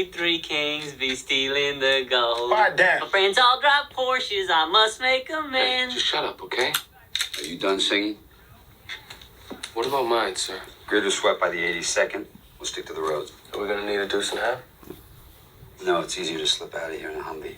we three kings be stealing the gold. Quiet down. My friends all drive Porsches, I must make amends. Just shut up, okay? Are you done singing? What about mine, sir? Grid was swept by the 82nd. We'll stick to the roads. Are we gonna need a deuce and a half? No, it's easier to slip out of here in a Humvee.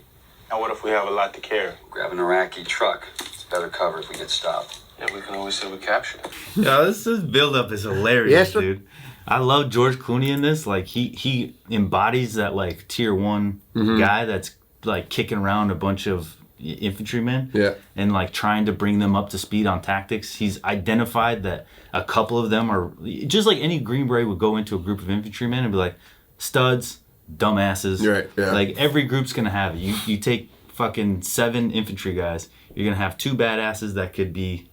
Now what if we have a lot to carry? Grab an Iraqi truck. It's better cover if we get stopped. Yeah, we can always say we captured it. Yeah, this build-up is hilarious, Yes, sir. dude. I love George Clooney in this. Like, he embodies that, like, tier 1 guy that's, like, kicking around a bunch of infantrymen. Yeah. And, like, trying to bring them up to speed on tactics. He's identified that a couple of them are... Just like any Green Beret would go into a group of infantrymen and be like, studs, dumbasses. Right, yeah. Like, every group's going to have it. You take fucking 7 infantry guys. You're going to have 2 badasses that could be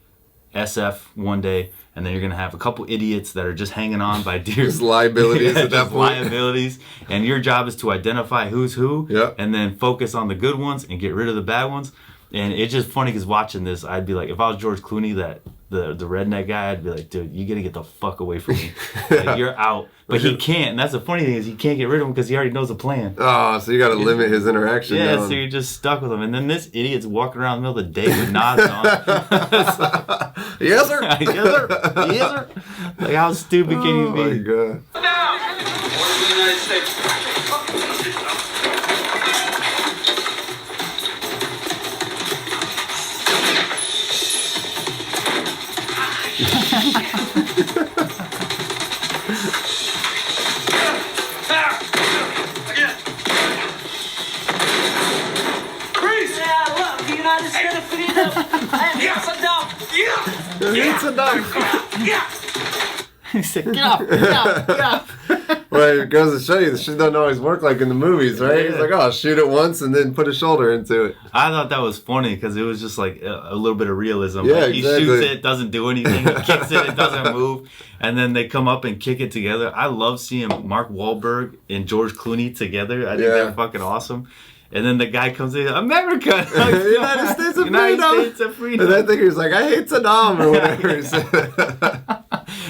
SF one day, and then you're gonna have a couple idiots that are just hanging on by dear Just liabilities at that just point. liabilities, and your job is to identify who's who, Yep. and then focus on the good ones and get rid of the bad ones. And it's just funny because watching this, I'd be like, if I was George Clooney, the redneck guy, I'd be like, dude, you gotta get the fuck away from me. Like, you're out. But he can't, and that's the funny thing is he can't get rid of him because he already knows the plan. Oh, so you got to limit his interaction. Yeah, down. so you're just stuck with him. And then this idiot's walking around in the middle of the day with nods on. Yes, sir. Yes, sir. Yes, sir. Like, how stupid can you Oh my be? god. United States. It's enough. He said, get up, get up, get up. Well, it goes to show you, this shit don't always work like in the movies, right? He's like, oh, shoot it once and then put a shoulder into it. I thought that was funny because it was just like a little bit of realism. Yeah, Like, he exactly. shoots it, doesn't do anything. He kicks it, it doesn't move. And then they come up and kick it together. I love seeing Mark Wahlberg and George Clooney together. I think Yeah. they're fucking awesome. And then the guy comes in, America! United States of United Freedom! States of Freedom! And I think he was like, I hate Saddam or whatever he said.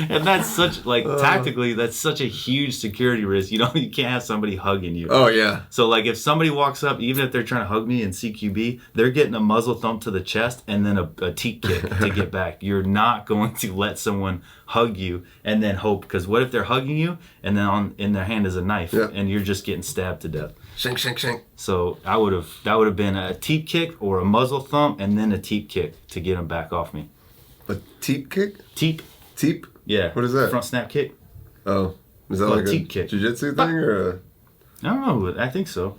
And that's such, like, tactically, that's such a huge security risk. You can't have somebody hugging you. Oh, yeah. So, like, if somebody walks up, even if they're trying to hug me in CQB, they're getting a muzzle thump to the chest and then a teat kick to get back. You're not going to let someone hug you and then hope, because what if they're hugging you and then in their hand is a knife and you're just getting stabbed to death? Shank, shank, shank. So that would have been a teep kick or a muzzle thump and then a teep kick to get him back off me. A teep kick? Teep? Teep? Yeah. What is that? Front snap kick. Oh. Is that Well, like a teep kick. jiu-jitsu thing or a... I don't know. I think so.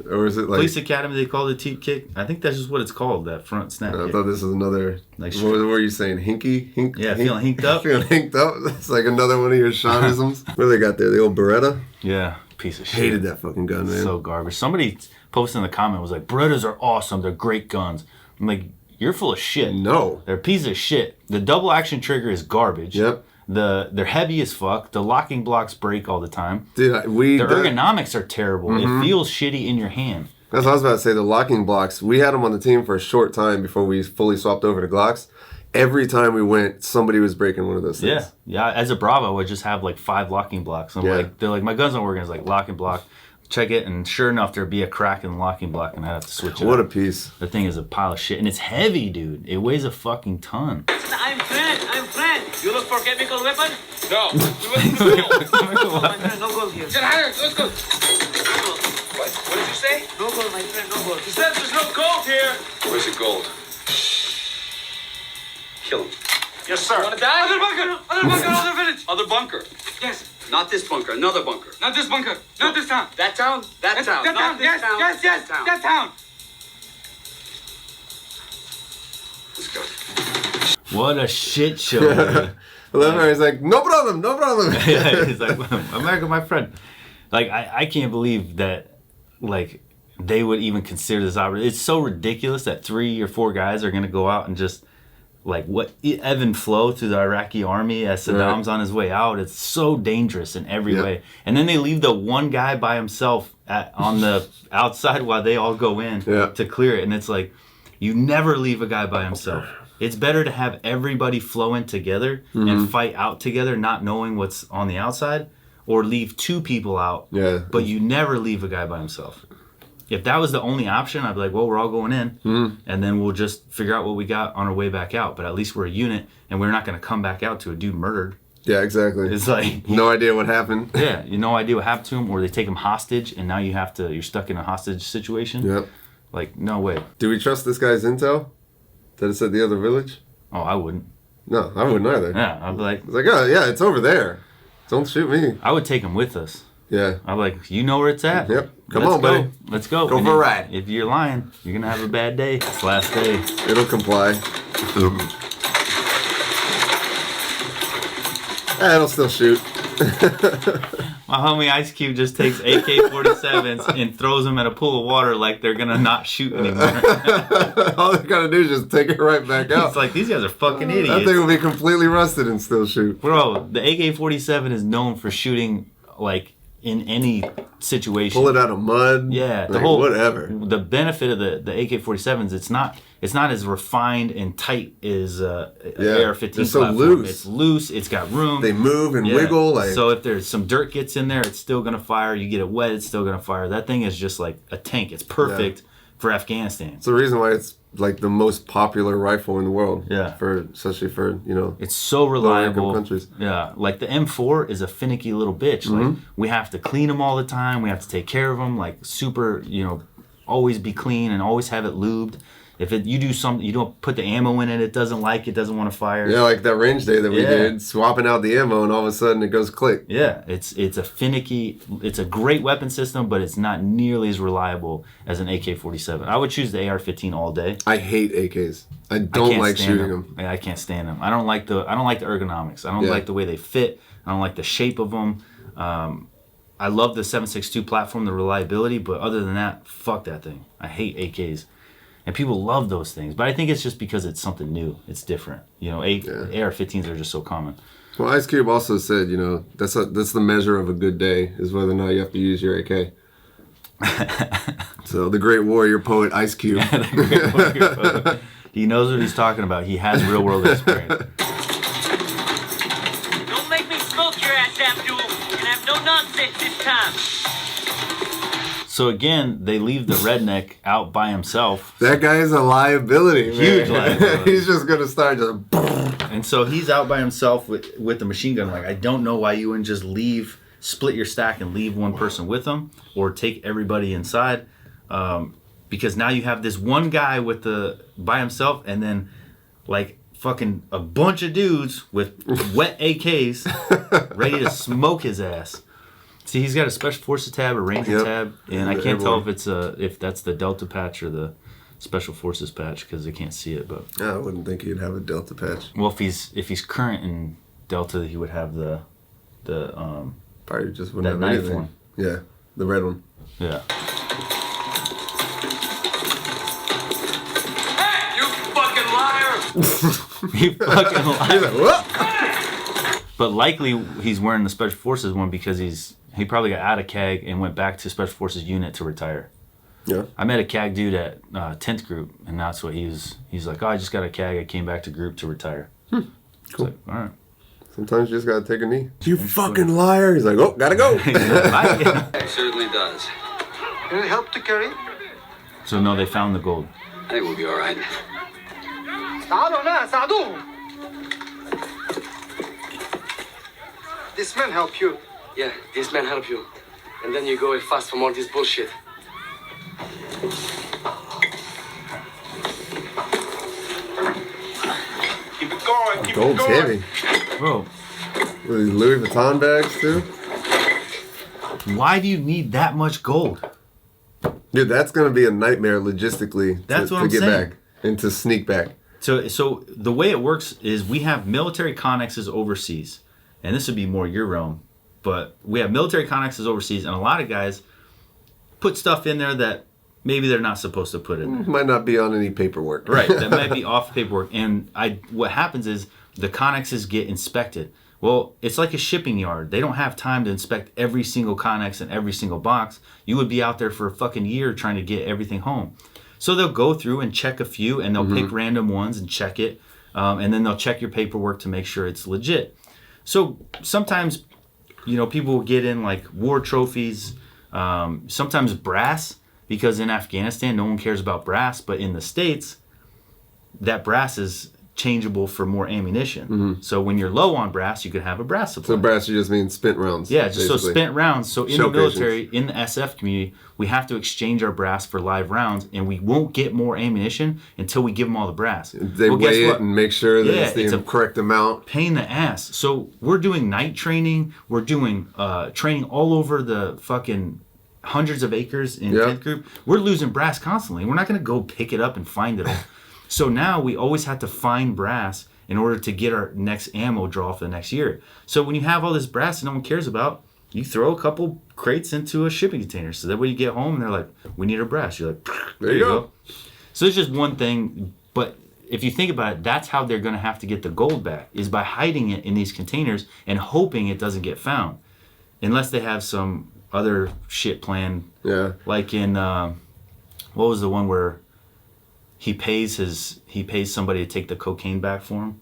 Or is it like... Police Academy, they call it a teep kick. I think that's just what it's called, that front snap I kick. thought this was another... Like what were you saying? Hinky? Yeah, feeling hinked up. Feeling hinked up? That's like another one of your shamanisms. What do they got there? The old Beretta? Yeah, piece of shit. Hated that fucking gun, man. So garbage. Somebody posted in the comment was like, Berettas are awesome. They're great guns. I'm like, you're full of shit. No. They're a piece of shit. The double action trigger is garbage. Yep. They're heavy as fuck. The locking blocks break all the time. Dude, The ergonomics are terrible. It feels shitty in your hand. That's what I was about to say. The locking blocks, we had them on the team for a short time before we fully swapped over to Glocks. Every time we went, somebody was breaking one of those things. Yeah. As a Bravo, I would just have like 5 locking blocks. I'm like, they're like, my gun's not working. It's like locking block. Check it, and sure enough, there'd be a crack in the locking block, and I'd have to switch it. What up. a piece. The thing is a pile of shit, and it's heavy, dude. It weighs a fucking ton. I'm Fred. You look for chemical weapon? No. My friend, no gold here. Get higher. Let's go. What did you say? No gold, my friend, no gold. He said there's no gold here. Where's the gold? Kill him. Yes, sir. Want to die? Other bunker, other village. Other bunker. Yes. Not this bunker, another bunker. Not this bunker. Not this town. That town? That town. That Not town. this Yes, town. yes, yes. That town. That town. Let's go. What a shit show, dude. He's like, no problem, no problem. Yeah, he's like, America, my friend. Like, I can't believe that, like, they would even consider this opportunity. It's so ridiculous that 3 or 4 guys are going to go out and just, like, ebb and flow through the Iraqi army as Saddam's on his way out. It's so dangerous in every way. And then they leave the one guy by himself on the outside while they all go in to clear it. And it's like, you never leave a guy by himself. It's better to have everybody flow in together and fight out together, not knowing what's on the outside. or leave 2 people out. Yeah. But you never leave a guy by himself. If that was the only option, I'd be like, well, we're all going in, and then we'll just figure out what we got on our way back out. But at least we're a unit, and we're not going to come back out to a dude murdered. Yeah, exactly. It's like no idea what happened. Yeah, you no idea what happened to him, or they take him hostage, and now you're stuck in a hostage situation. Yep. Like, no way. Do we trust this guy's intel? That it's at the other village? Oh, I wouldn't. No, I wouldn't either. Yeah, I'd be like, It's like, oh yeah, it's over there. Don't shoot me. I would take him with us. Yeah. I'm like, you know where it's at? Yep. Come Let's on, go. buddy. Let's go. Go And for a if- ride. If you're lying, you're going to have a bad day. It's the last day. It'll comply. It'll still shoot. My homie Ice Cube just takes AK-47s and throws them in a pool of water like they're going to not shoot anymore. All they gotta do is just take it right back out. It's like, these guys are fucking That idiots. thing will be completely rusted and still shoot. Bro, the AK-47 is known for shooting, like, in any situation. Pull it out of mud. Yeah, the like, whole whatever. The benefit of the AK-47s, it's not as refined and tight as AR-15 they're so platform. loose. It's loose. It's got room. They move and Yeah. wiggle like. So if there's some dirt gets in there, it's still gonna fire. You get it wet, it's still gonna fire. That thing is just like a tank. It's perfect for Afghanistan. It's the reason why it's like the most popular rifle in the world. Yeah. Especially for It's so lower reliable. income countries. Yeah, like the M4 is a finicky little bitch. Like we have to clean them all the time. We have to take care of them. Like super, always be clean and always have it lubed. If you do something, you don't put the ammo in it, it doesn't want to fire. Yeah, like that range day that we Yeah. did, swapping out the ammo, and all of a sudden it goes click. Yeah, it's a great weapon system, but it's not nearly as reliable as an AK-47. I would choose the AR-15 all day. I hate AKs. I I don't can't like stand shooting them. Yeah, I can't stand them. I don't like the ergonomics. I don't Yeah. like the way they fit. I don't like the shape of them. I love the 7.62 platform, the reliability, but other than that, fuck that thing. I hate AKs. And people love those things, but I think it's just because it's something new. It's different. AR-15s are just so common. Well, Ice Cube also said, that's the measure of a good day is whether or not you have to use your AK. So the great warrior poet Ice Cube. He knows what he's talking about. He has real world experience. Don't make me smoke your ass, Abdul. You can have no nonsense this time. So again, they leave the redneck out by himself. That guy is a liability, man. Huge liability. He's just gonna start just. And so he's out by himself with the machine gun. Like, I don't know why you wouldn't just split your stack and leave one person with him, or take everybody inside, because now you have this one guy by himself, and then like fucking a bunch of dudes with wet AKs ready to smoke his ass. See, he's got a Special Forces tab, a Ranger tab, and I can't tell if that's the Delta patch or the Special Forces patch because I can't see it. But I wouldn't think he'd have a Delta patch. well, if he's current in Delta, he would have the Probably just that wouldn't have knife anything. one. Yeah, the red one. Yeah. Hey, you fucking liar! He fucking lied. He's like, "Whoa!" But likely he's wearing the Special Forces one because he probably got out of CAG and went back to Special Forces unit to retire. Yeah. I met a CAG dude at 10th group, and that's what he's like, oh, I just got a CAG, I came back to group to retire. Cool. Like, all right. Sometimes you just gotta take a knee. You fucking liar! He's like, oh, gotta go. Bye. It certainly does. Can I help to carry? So no, they found the gold. I think we'll be all right. تعالوا هنا ساعدوهم. This man help you. Yeah, this man help you. And then you go and fast from all this bullshit. Keep it going, keep Gold's it going. heavy. Bro, With these Louis Vuitton bags too. why do you need that much gold? Dude, that's gonna be a nightmare logistically That's what to I'm get saying. back and to sneak back. So the way it works is we have military connexes overseas, and this would be more your realm, but we have military connexes overseas, and a lot of guys put stuff in there that maybe they're not supposed to put in there. Might not be on any paperwork. Right, that might be off paperwork. And what happens is the connexes get inspected. Well, it's like a shipping yard. They don't have time to inspect every single connex and every single box. You would be out there for a fucking year trying to get everything home. So they'll go through and check a few, and they'll pick random ones and check it. And then they'll check your paperwork to make sure it's legit. So sometimes people will get in like war trophies, sometimes brass, because in Afghanistan no one cares about brass, but in the States, that brass is changeable for more ammunition. So when you're low on brass, you could have a brass supply. So brass, you just mean spent rounds. Yeah, just basically. so spent rounds. So in Show the military, in the SF community, we have to exchange our brass for live rounds, and we won't get more ammunition until we give them all the brass. They weigh it and make sure that it's the correct amount. Pain in the ass. So we're doing night training. We're doing training all over the fucking hundreds of acres in 10th group. We're losing brass constantly. We're not going to go pick it up and find it all. So now we always have to find brass in order to get our next ammo draw for the next year. So when you have all this brass that no one cares about, you throw a couple crates into a shipping container. So that when you get home and they're like, we need our brass. You're like, there you go. So it's just one thing. But if you think about it, that's how they're going to have to get the gold back, is by hiding it in these containers and hoping it doesn't get found. Unless they have some other shit plan. Yeah. Like in, what was the one where he pays somebody to take the cocaine back for him?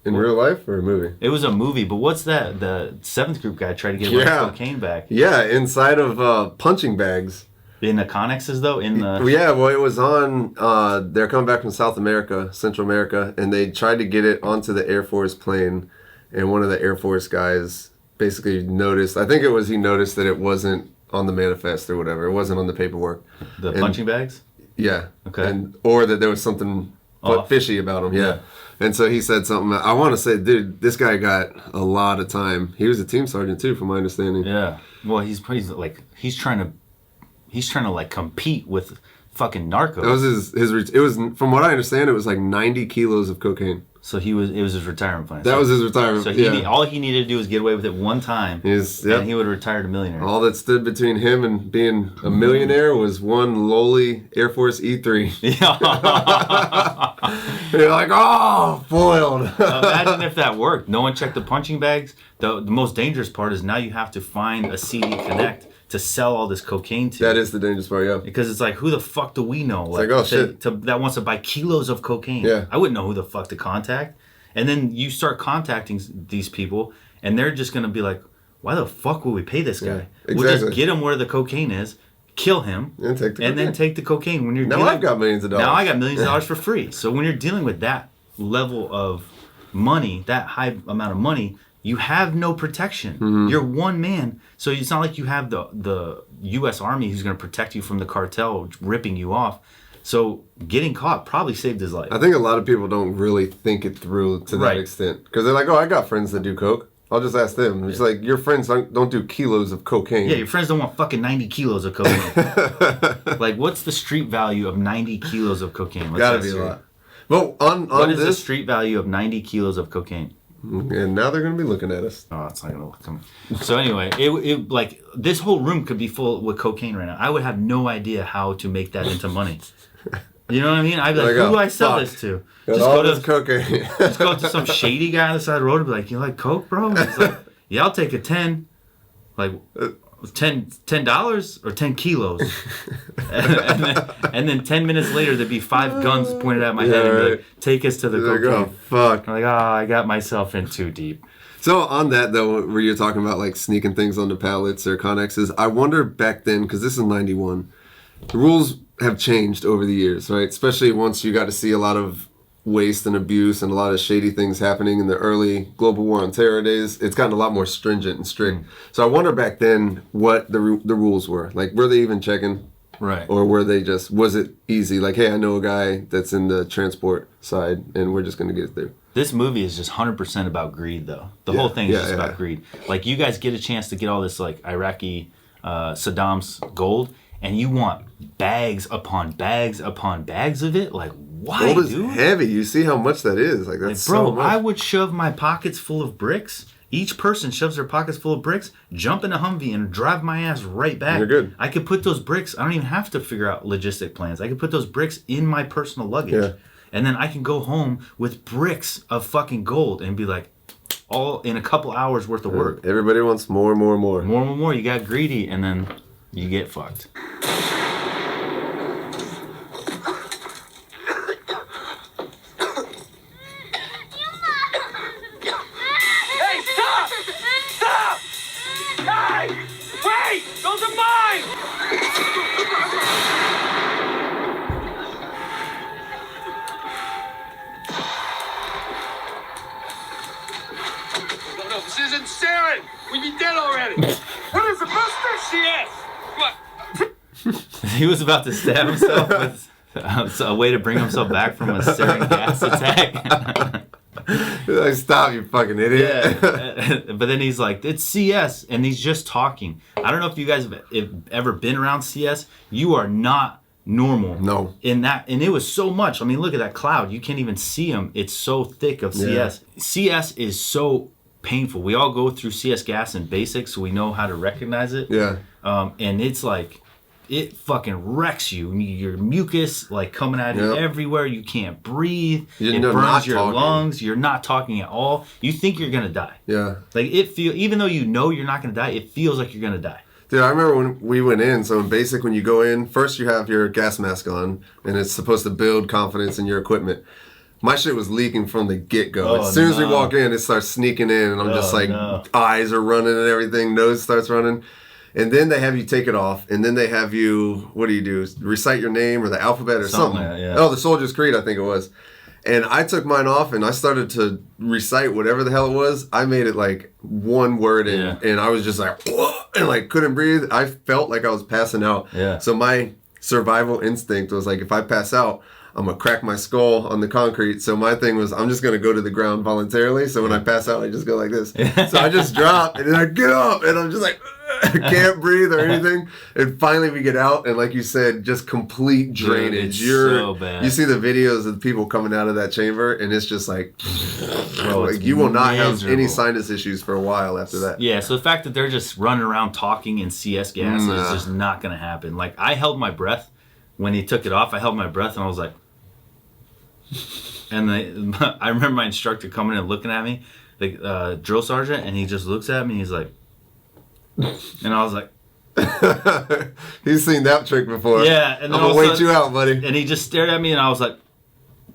In real life or a movie? It was a movie, but what's that? The 7th group guy tried to get the cocaine back. Yeah, inside of punching bags. In the connexes, though? Yeah, well, it was on, they're coming back from South America, Central America, and they tried to get it onto the Air Force plane, and one of the Air Force guys basically noticed, I think it was he noticed that it wasn't on the manifest or whatever. It wasn't on the paperwork. The punching bags? Yeah. Okay. Or that there was something fishy about him. Yeah. And so he said something. I want to say, dude, this guy got a lot of time. He was a team sergeant too, from my understanding. Yeah. Well, he's trying to like compete with fucking narcos. That was it was, from what I understand, it was like 90 kilos of cocaine. So it was his retirement plan. That was his retirement. So all he needed to do was get away with it one time, and he would have retired a millionaire. All that stood between him and being a millionaire was one lowly Air Force E3. You're like, oh, foiled. Imagine if that worked. No one checked the punching bags. The most dangerous part is now you have to find a CD Connect to sell all this cocaine to. That is the dangerous part, yeah. Because it's like, who the fuck do we know? Like, oh, shit. That wants to buy kilos of cocaine. Yeah. I wouldn't know who the fuck to contact. And then you start contacting these people, and they're just going to be like, why the fuck would we pay this guy? Yeah, exactly. We'll just get him where the cocaine is, kill him, and then take the cocaine. When you're now I've got millions of dollars. Now I got millions of dollars for free. So when you're dealing with that level of money, that high amount of money, you have no protection. Mm-hmm. You're one man. So it's not like you have the U.S. Army who's going to protect you from the cartel ripping you off. So getting caught probably saved his life. I think a lot of people don't really think it through to that extent. Because they're like, oh, I got friends that do coke. I'll just ask them. It's like, your friends don't do kilos of cocaine. Yeah, your friends don't want fucking 90 kilos of cocaine. Like, what's the street value of 90 kilos of cocaine? Gotta be a lot. Well, what is the street value of 90 kilos of cocaine? And now they're going to be looking at us. Oh, it's not going to look at me. So anyway, it like, this whole room could be full with cocaine right now. I would have no idea how to make that into money. You know what I mean? I'd be like, who do I sell this to? Just go to cocaine. Just go to some shady guy on the side of the road and be like, you like coke, bro? It's like, yeah, I'll take a 10. Like, $10 or 10 kilos. and then 10 minutes later, there'd be 5 guns pointed at my head and be like, take us to the cocaine. Oh, fuck. I'm like, I got myself in too deep. So on that, though, where you're talking about like sneaking things onto pallets or connexes, I wonder back then, because this is 91, the rules have changed over the years, right? Especially once you got to see a lot of waste and abuse and a lot of shady things happening in the early global war on terror days. It's gotten a lot more stringent and strict. So I wonder back then what the rules were. Like, were they even checking? Right. Or were they just, was it easy? Like, hey, I know a guy that's in the transport side and we're just going to get it through. This movie is just 100% about greed, though. The whole thing is just about greed. Like, you guys get a chance to get all this, like, Iraqi Saddam's gold, and you want bags upon bags upon bags of it? Like, why, gold is dude? heavy. You see how much that is. Like, that's bro, so much. I would shove my pockets full of bricks. Each person shoves their pockets full of bricks, jump in a Humvee, and drive my ass right back. You're good. I could put those bricks, I don't even have to figure out logistic plans. I could put those bricks in my personal luggage. Yeah. And then I can go home with bricks of fucking gold and be like, all in a couple hours worth of work. Everybody wants more. More. You got greedy, and then you get fucked. at it. What is the buster? CS. What? He was about to stab himself with a way to bring himself back from a sarin gas attack. Like, stop, you fucking idiot. Yeah. But then he's like, it's CS, and he's just talking. I don't know if you guys have ever been around CS. You are not normal. No. In that, and it was so much. I mean, look at that cloud. You can't even see him. It's so thick of CS. CS is so painful. We all go through CS gas in basics, so we know how to recognize it. Yeah. And it's like, it fucking wrecks you. Your mucus like coming out of you everywhere. You can't breathe. It burns your lungs. You're not talking at all. You think you're gonna die. Yeah. Like even though you know you're not gonna die, it feels like you're gonna die. Dude, I remember when we went in, so in basic, when you go in, first you have your gas mask on, and it's supposed to build confidence in your equipment. My shit was leaking from the get-go. As soon as we walk in, it starts sneaking in, and I'm just like, eyes are running and everything, nose starts running. And then they have you take it off, and then they have you, what do you do? Recite your name or the alphabet or something. Like that, yeah. Oh, the Soldier's Creed, I think it was. And I took mine off, and I started to recite whatever the hell it was. I made it like one word in, and I was just like, whoa, and like couldn't breathe. I felt like I was passing out. Yeah. So my survival instinct was like, if I pass out, I'm going to crack my skull on the concrete. So my thing was, I'm just going to go to the ground voluntarily. So when I pass out, I just go like this. So I just drop, and then I get up, and I'm just like, I can't breathe or anything. And finally we get out, and like you said, just complete drainage. Dude, it's so bad. You see the videos of the people coming out of that chamber, and it's just like, Bro, like you will not have miserable. any sinus issues for a while after that. Yeah, so the fact that they're just running around talking in CS gas is just not going to happen. Like, I held my breath when he took it off. I held my breath, and I was like, and I remember my instructor coming and looking at me, the drill sergeant, and he just looks at me, and he's like, and I was like, He's seen that trick before. yeah, and then I'm gonna wait you out, buddy. And he just stared at me, and I was like,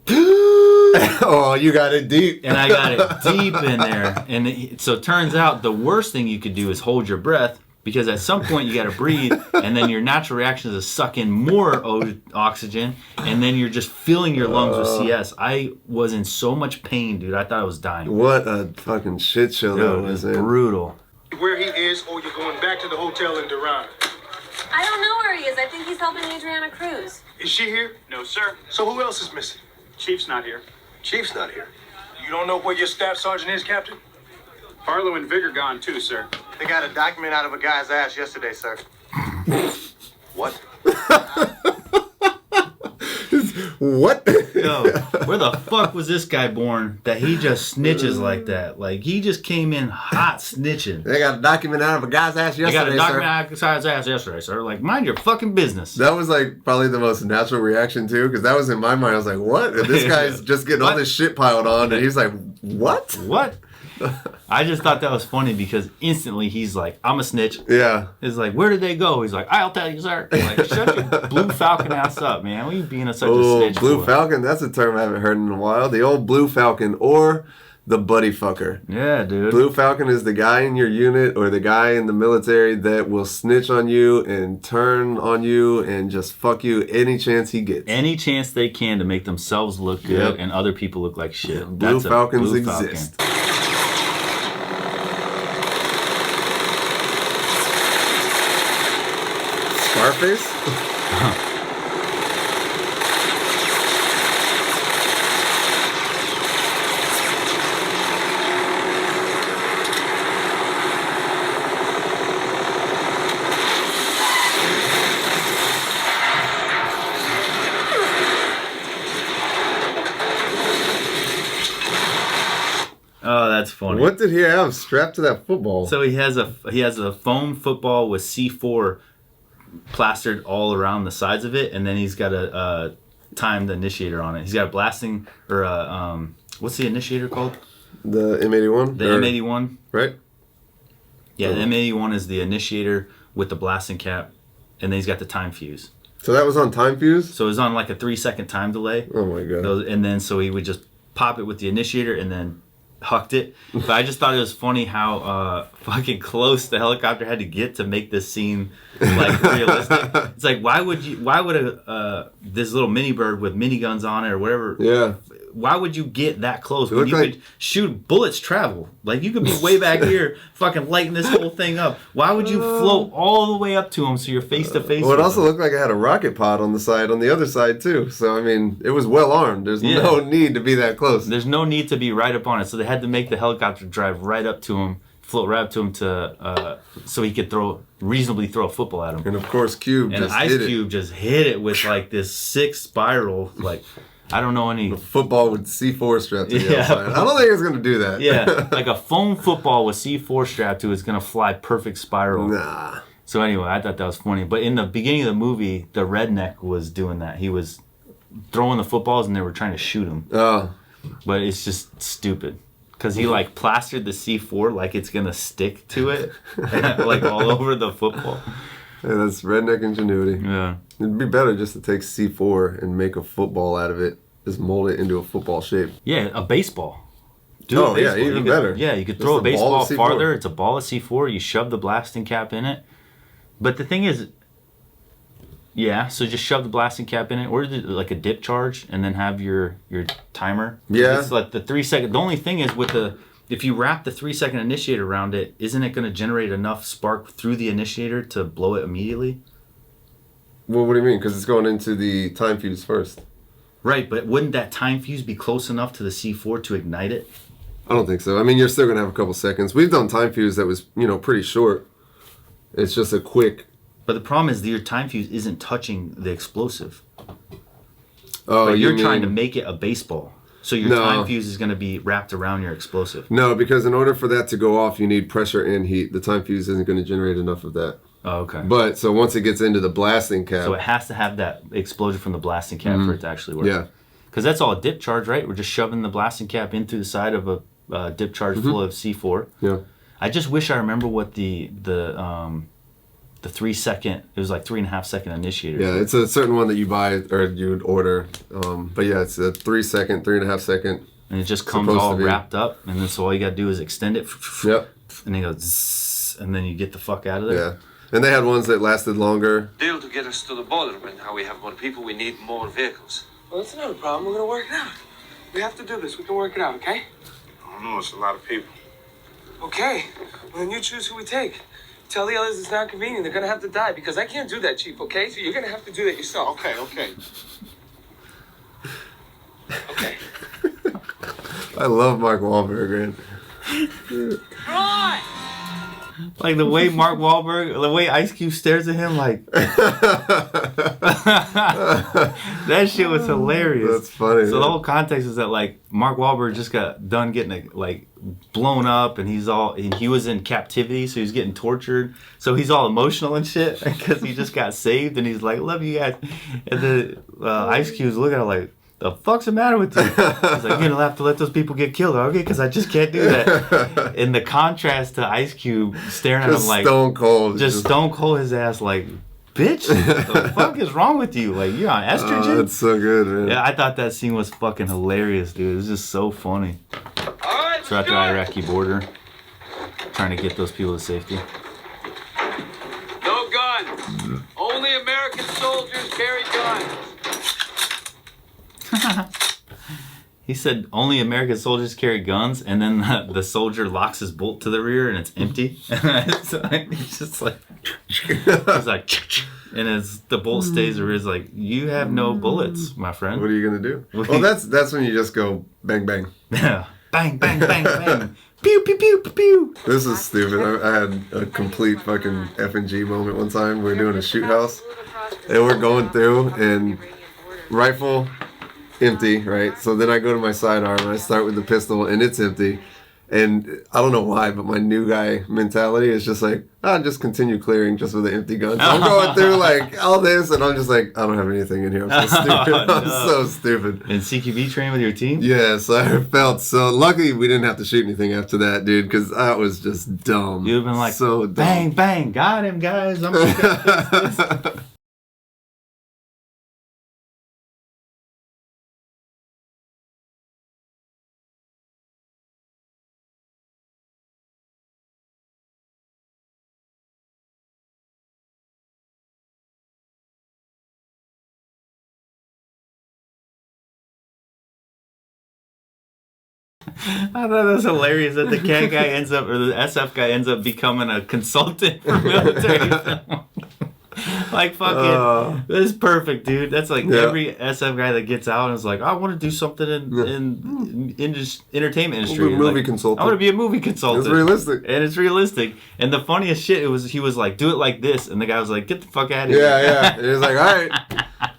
oh, you got it deep. and I got it deep in there. And so it turns out the worst thing you could do is hold your breath, because at some point you got to breathe, and then your natural reaction is to suck in more oxygen, and then you're just filling your lungs with CS. I was in so much pain, dude. I thought I was dying. What a fucking shit show that was, man. Brutal. Where he is, or you're going back to the hotel in Duran. I don't know where he is. I think he's helping Adriana Cruz. Is she here? No, sir. So who else is missing? Chief's not here. Chief's not here. You don't know where your staff sergeant is, Captain? Harlow and Vigor gone too, sir. They got a document out of a guy's ass yesterday, sir. What? What? Yo, where the fuck was this guy born that he just snitches like that? Like, he just came in hot snitching. They got a document out of a guy's ass I got yesterday, a document sir. out of his ass yesterday, sir. Like, mind your fucking business. That was like probably the most natural reaction too, because that was in my mind. I was like, "What?" And this guy's just getting all What? this shit piled on, and he's like, "What?" What? I just thought that was funny because instantly he's like, I'm a snitch. Yeah. He's like, where did they go? He's like, I'll tell you, sir. I'm like, shut your Blue Falcon ass up, man. What are you being such a snitch Blue for? Falcon. That's a term I haven't heard in a while. The old Blue Falcon, or the buddy fucker. Yeah, dude. Blue Falcon is the guy in your unit or the guy in the military that will snitch on you and turn on you and just fuck you any chance he gets. Any chance they can to make themselves look good Yep. and other people look like shit. Blue That's a Falcons Blue Falcon. exist. Scarface? Oh, that's funny. What did he have strapped to that football? So he has a foam football with C4 plastered all around the sides of it, and then he's got a timed initiator on it. He's got a blasting or a what's the initiator called? The M81? The M81. Right? Yeah, the M81 is the initiator with the blasting cap, and then he's got the time fuse. So that was on time fuse? So it was on like a 3-second time delay. Oh my god. And then so he would just pop it with the initiator and then hucked it. But I just thought it was funny how fucking close the helicopter had to get to make this scene like realistic. It's like, why would a this little mini bird with miniguns on it or whatever, Yeah. why would you get that close when looked you like- could shoot bullets travel? Like you could be way back here, fucking lighting this whole thing up. Why would you float all the way up to him so you're face to face? Well, it also looked like it had a rocket pod on the side, on the other side too. So I mean, it was well armed. There's no need to be that close. There's no need to be right up on it. So they had to make the helicopter drive right up to him, float right up to him so he could reasonably throw a football at him. And of course, Cube And just Ice hit it. Cube just hit it with like this sick spiral. Like I don't know any. Football with C4 strapped to the Yeah. outside. I don't think it's gonna do that. Yeah, like a foam football with C4 strapped to it is gonna fly perfect spiral. Nah. So anyway, I thought that was funny. But in the beginning of the movie, the redneck was doing that. He was throwing the footballs and they were trying to shoot him. Oh. But it's just stupid. Because he like plastered the C4 like it's going to stick to it. Like all over the football. Yeah, that's redneck ingenuity. Yeah. It'd be better just to take C4 and make a football out of it. Just mold it into a football shape. Yeah, a baseball. Oh, a yeah, baseball. even You could- better. Yeah, you could Just throw a a ball baseball of C4. farther. It's a ball of C4. You shove the blasting cap in it. But the thing is, yeah, so just shove the blasting cap in it, or like a dip charge, and then have your timer. Yeah. It's like the 3 second. The only thing is if you wrap the 3 second initiator around it, isn't it going to generate enough spark through the initiator to blow it immediately? Well, what do you mean? Because it's going into the time fuse first. Right, but wouldn't that time fuse be close enough to the C4 to ignite it? I don't think so. I mean, you're still going to have a couple seconds. We've done time fuse that was, pretty short. It's just a quick... But the problem is your time fuse isn't touching the explosive. Oh, But you're you trying to mean- make it a baseball. So your No. time fuse is going to be wrapped around your explosive. No, because in order for that to go off, you need pressure and heat. The time fuse isn't going to generate enough of that. Oh, okay. But, so once it gets into the blasting cap... So it has to have that explosion from the blasting cap for it to actually work. Yeah. Because that's all a dip charge, right? We're just shoving the blasting cap in through the side of a dip charge full of C4. Yeah. I just wish I remember what the 3 second, it was like 3.5 second initiator. Yeah, it's a certain one that you buy or you would order. But yeah, it's a 3 second, 3.5 second. And it just comes Supposed all to be. wrapped up. And then so all you got to do is extend it. Yep. And then it goes zzz, and then you get the fuck out of there. Yeah. And they had ones that lasted longer. Deal to get us to the border, but now we have more people, we need more vehicles. Well, that's not a problem. We're gonna work it out. We have to do this. We can work it out, okay? I don't know, it's a lot of people. Okay. Well, then you choose who we take. Tell the others it's not convenient. They're gonna have to die because I can't do that, Chief, okay? So you're gonna have to do that yourself. Okay. Okay. I love Mark Wahlberg, man. Right! Like the way Mark Wahlberg, the way Ice Cube stares at him, like that shit was hilarious. That's funny. So man. the whole context is that like Mark Wahlberg just got done getting like blown up, and he was in captivity, so he's getting tortured. So he's all emotional and shit because he just got saved, and he's like, "Love you guys." And then Ice Cube's looking at him like, "The fuck's the matter with you?" He's like, "You're gonna have to let those people get killed, okay? Because I just can't do that." In the contrast to Ice Cube staring at Just him like stone cold. just stone cold his ass like, "Bitch, the fuck is wrong with you? Like you're on estrogen?" That's so good, man. Yeah, I thought that scene was fucking hilarious, dude. It was just so funny. All right, So at the Iraqi border, trying to get those people to safety. No guns. Only American soldiers carry guns. He said only American soldiers carry guns, and then the soldier locks his bolt to the rear and it's empty. So he's just like, he's like, and as the bolt stays there, is like, you have no bullets, my friend. What are you gonna do? Well, that's when you just go bang bang. Yeah, bang, bang, bang, bang, pew, pew, pew, pew, pew. This is stupid. I had a complete fucking FNG moment one time. We were doing a shoot house, and we're going through, and rifle empty, right? So then I go to my sidearm and I start with the pistol and it's empty. And I don't know why, but my new guy mentality is just like, just continue clearing just with an empty gun. So I'm going through like all this and I'm just like, I don't have anything in here. I'm so stupid. I'm so stupid. And CQB train with your team? Yeah, so I felt so lucky we didn't have to shoot anything after that, dude, because that was just dumb. You'd have been like, so dumb. bang, bang, got him, guys. I'm gonna fix this. I thought that was hilarious that the CAD guy ends up, or the SF guy ends up becoming a consultant for military film. Like fucking, this is perfect, dude. That's like every SF guy that gets out and is like, I want to do something in just entertainment industry. Movie consultant. I want to be a movie consultant. It's realistic. And it's realistic. And the funniest shit, he was like, do it like this, and the guy was like, get the fuck out of here. Yeah. And he's like, all right.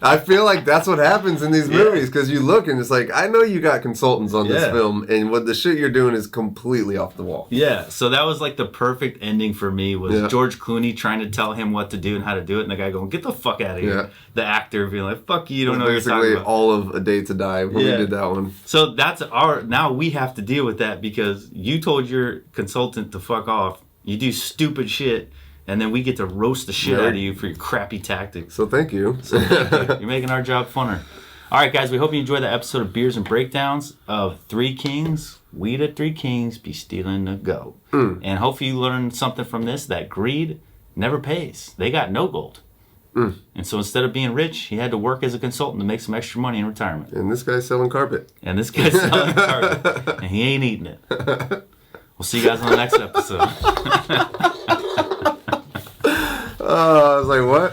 I feel like that's what happens in these movies because you look and it's like, I know you got consultants on this film, and what the shit you're doing is completely off the wall. Yeah, so that was like the perfect ending for me was George Clooney trying to tell him what to do and how to do it, and the guy going, get the fuck out of here. Yeah. The actor being like, fuck you don't know what you're talking about. Basically all of A Day to Die when we did that one. So that's now we have to deal with that because you told your consultant to fuck off. You do stupid shit. And then we get to roast the shit out of you for your crappy tactics. So thank you. You're making our job funner. All right, guys, we hope you enjoyed the episode of Beers and Breakdowns of Three Kings. We the Three Kings be stealing the go. And hopefully you learned something from this, that greed never pays. They got no gold. And so instead of being rich, he had to work as a consultant to make some extra money in retirement. And this guy's selling carpet. And he ain't eating it. We'll see you guys on the next episode. I was like, what?